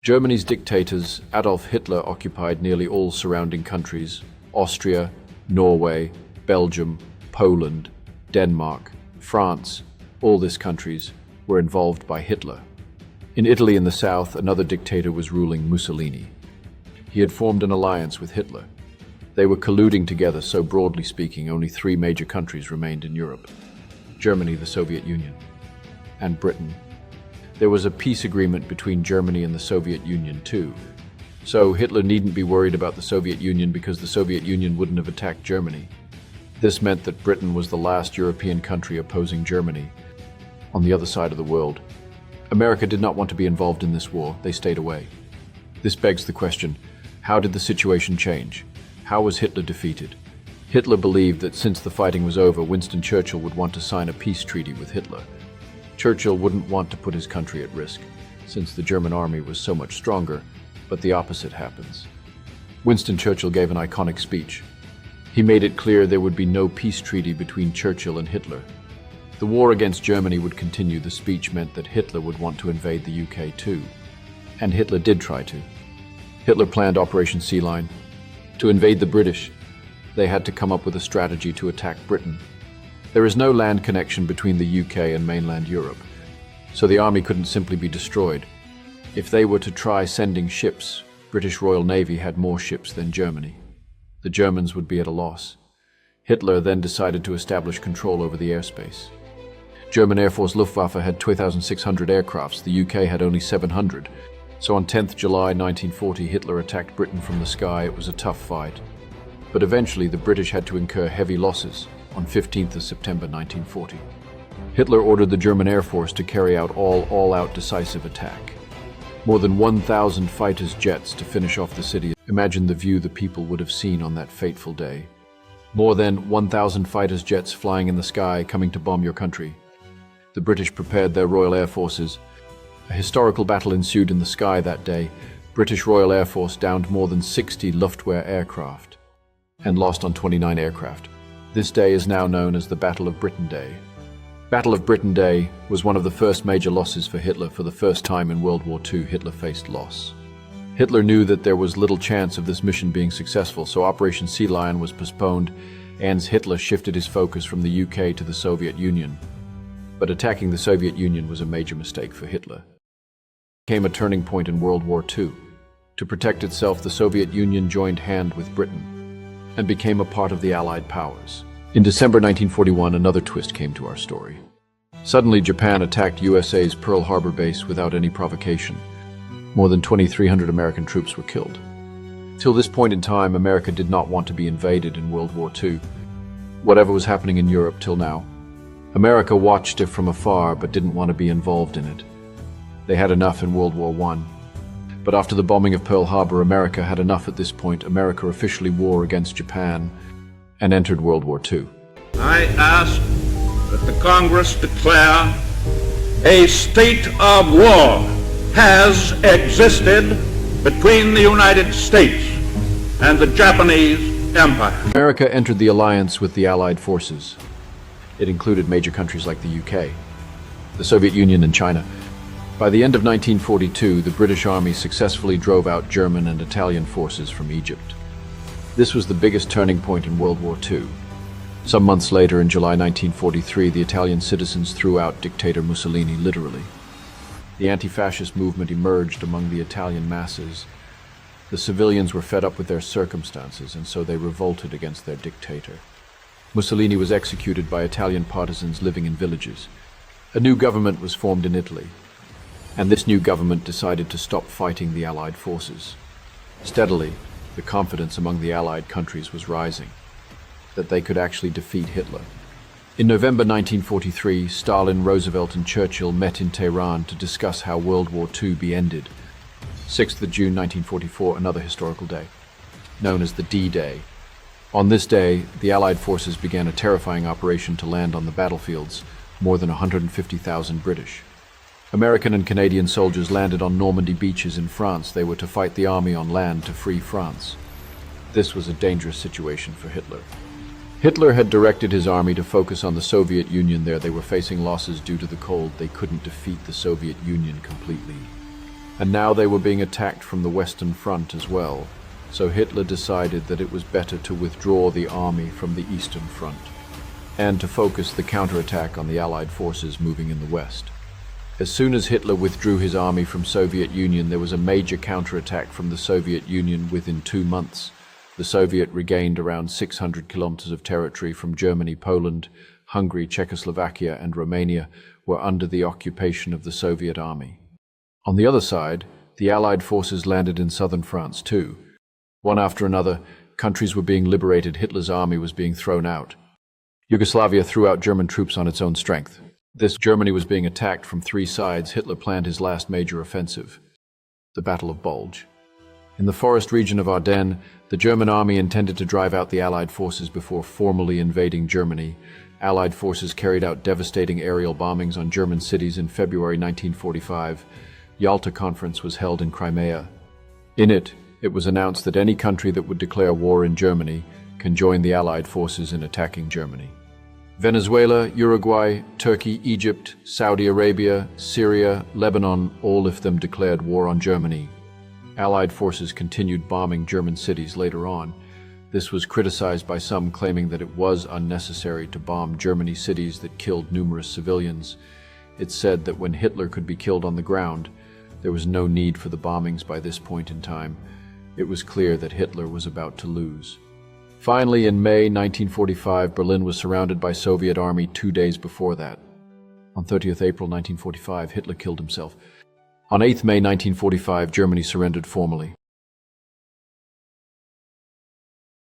Germany's dictators, Adolf Hitler, occupied nearly all surrounding countries: Austria, Norway, Belgium, Poland, Denmark, France. All these countries were involved by Hitler. In Italy in the south, another dictator was ruling, Mussolini. He had formed an alliance with Hitler. They were colluding together, so broadly speaking, only three major countries remained in Europe: Germany, the Soviet Union, and Britain. There was a peace agreement between Germany and the Soviet Union too. So Hitler needn't be worried about the Soviet Union because the Soviet Union wouldn't have attacked Germany. This meant that Britain was the last European country opposing Germany. On the other side of the world, America did not want to be involved in this war. They stayed away. This begs the question, how did the situation change? How was Hitler defeated? Hitler believed that since the fighting was over, Winston Churchill would want to sign a peace treaty with Hitler. Churchill wouldn't want to put his country at risk, since the German army was so much stronger, but the opposite happens. Winston Churchill gave an iconic speech. He made it clear there would be no peace treaty between Churchill and Hitler. The war against Germany would continue. The speech meant that Hitler would want to invade the UK too. And Hitler did try to. Hitler planned Operation Sea Lion. To invade the British, they had to come up with a strategy to attack Britain. There is no land connection between the UK and mainland Europe, so the army couldn't simply be destroyed. If they were to try sending ships, British Royal Navy had more ships than Germany. The Germans would be at a loss. Hitler then decided to establish control over the airspace. German Air Force Luftwaffe had 2,600 aircrafts, the UK had only 700. So on 10th July 1940, Hitler attacked Britain from the sky. It was a tough fight. But eventually the British had to incur heavy losses on 15th of September 1940. Hitler ordered the German Air Force to carry out all-out decisive attack. More than 1,000 fighters jets to finish off the city. Imagine the view the people would have seen on that fateful day. More than 1,000 fighters jets flying in the sky, coming to bomb your country. The British prepared their Royal Air Forces. A historical battle ensued in the sky that day. British Royal Air Force downed more than 60 Luftwaffe aircraft and lost on 29 aircraft. This day is now known as the Battle of Britain Day. Battle of Britain Day was one of the first major losses for Hitler. For the first time in World War II, Hitler faced loss. Hitler knew that there was little chance of this mission being successful, so Operation Sea Lion was postponed, and Hitler shifted his focus from the UK to the Soviet Union. But attacking the Soviet Union was a major mistake for Hitler. It became a turning point in World War II. To protect itself, the Soviet Union joined hand with Britain and became a part of the Allied powers. In December 1941, another twist came to our story. Suddenly, Japan attacked USA's Pearl Harbor base without any provocation. More than 2,300 American troops were killed. Till this point in time, America did not want to be invaded in World War II. Whatever was happening in Europe till now, America watched it from afar but didn't want to be involved in it. They had enough in World War I. But after the bombing of Pearl Harbor, America had enough at this point. America officially war against Japan and entered World War II. I ask that the Congress declare a state of war has existed between the United States and the Japanese Empire. America entered the alliance with the Allied forces. It included major countries like the UK, the Soviet Union, and China. By the end of 1942, the British Army successfully drove out German and Italian forces from Egypt. This was the biggest turning point in World War II. Some months later, in July 1943, the Italian citizens threw out dictator Mussolini, literally. The anti-fascist movement emerged among the Italian masses. The civilians were fed up with their circumstances, and so they revolted against their dictator. Mussolini was executed by Italian partisans living in villages. A new government was formed in Italy, and this new government decided to stop fighting the Allied forces. Steadily, the confidence among the Allied countries was rising, that they could actually defeat Hitler. In November 1943, Stalin, Roosevelt, and Churchill met in Tehran to discuss how World War II be ended. 6th of June 1944, another historical day, known as the D-Day. On this day, the Allied forces began a terrifying operation to land on the battlefields, more than 150,000 British. American and Canadian soldiers landed on Normandy beaches in France. They were to fight the army on land to free France. This was a dangerous situation for Hitler. Hitler had directed his army to focus on the Soviet Union there. They were facing losses due to the cold. They couldn't defeat the Soviet Union completely. And now they were being attacked from the Western Front as well, so Hitler decided that it was better to withdraw the army from the Eastern Front and to focus the counterattack on the Allied forces moving in the west. As soon as Hitler withdrew his army from Soviet Union, there was a major counterattack from the Soviet Union within 2 months. The Soviet regained around 600 kilometers of territory from Germany. Poland, Hungary, Czechoslovakia, and Romania were under the occupation of the Soviet army. On the other side, the Allied forces landed in southern France too. One after another, countries were being liberated. Hitler's army was being thrown out. Yugoslavia threw out German troops on its own strength. This Germany was being attacked from 3 sides. Hitler planned his last major offensive, the Battle of Bulge. In the forest region of Ardennes, the German army intended to drive out the Allied forces before formally invading Germany. Allied forces carried out devastating aerial bombings on German cities in February 1945. Yalta Conference was held in Crimea. In it was announced that any country that would declare war in Germany can join the Allied forces in attacking Germany. Venezuela, Uruguay, Turkey, Egypt, Saudi Arabia, Syria, Lebanon, all of them declared war on Germany. Allied forces continued bombing German cities later on. This was criticized by some, claiming that it was unnecessary to bomb Germany cities that killed numerous civilians. It said that when Hitler could be killed on the ground, there was no need for the bombings by this point in time. It was clear that Hitler was about to lose. Finally, in May 1945, Berlin was surrounded by Soviet army 2 days before that. On 30th April 1945, Hitler killed himself. On 8th May 1945, Germany surrendered formally.